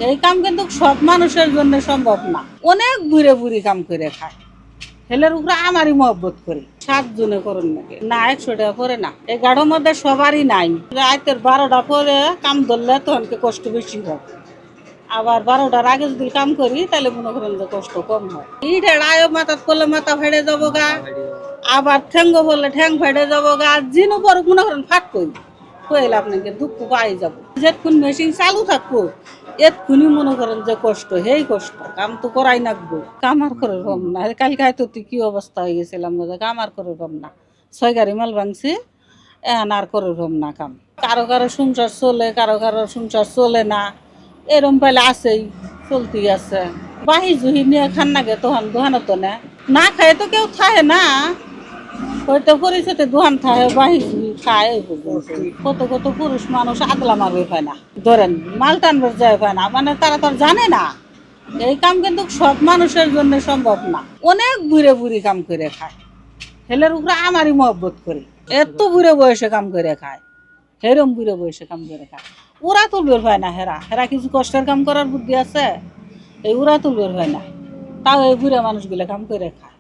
এই কাম কিন্তু সব মানুষের জন্য সম্ভব না। অনেক বুড়ে বুড়ি কাম করে খায়, হেলের উপরে আমারই মহব্বত করি। 7 জনে করেন নাকি না, 100 টাকা করে না। এই গাড়োর মধ্যে সবারই নাই। রাতের 12টা পরে কাম ধরলে তখনকে কষ্ট বেশি হয়, আবার 12টার আগে যদি কাম করি তাহলে মনে করেন যে কষ্ট কম হয়। ইটে আয় মাথা করলে মাথা ফেড়ে যাবো গা, আবার ঠ্যাঙ্গ বললে ঠ্যাং ফেড়ে যাবো গা, জিনু পর মনে করেন ফাট করি কইলে আপনাকে দুঃখ পাই যাবো। যেক্ষণ মেশিন চালু থাকবো এক্ষুনি মনে করেন যে কষ্ট, হেই কষ্ট, কাম তো করাই নাকবো। কামার করে রম না, কালকে হয়তো কি অবস্থা হয়ে গেছিলাম, কামার করে রম না, 6 গাড়ি মাল ভাঙছি, এখন আর করে রম না কাম। কারো কারো সংসার চলে, কারো কারো সংসার চলে না, এরম পাইলে আছেই, চলতি আছে। বাহি জুহি নিয়ে খান নাগে তখন দোকানে তো না খায় তো কেউ খায় না, হয়তো পরিচিত দোকান থাকে বাহি জুহি খায়। কত কত পুরুষ মানুষ আগলা মারবে পায় না, ধরেন মাল টানবার যায় পায় না, মানে তারা তো জানে না। এই কাম কিন্তু সব মানুষের জন্য সম্ভব না। অনেক বুড়ে বুড়ি কাম করে খায়, হেলের উপরে আমারই মহব্বত করি। এত বুড়ে বয়সে কাম করে খায়, হেরম বুড়ে বয়সে কাম করে খায়। ওরা তুলবের হয় না, হেরা হেরা কিছু কষ্টের কাম করার বুদ্ধি আছে, এই ওরা তুলবের হয় না, তাও এই বুড়ে মানুষগুলো কাম করে খায়।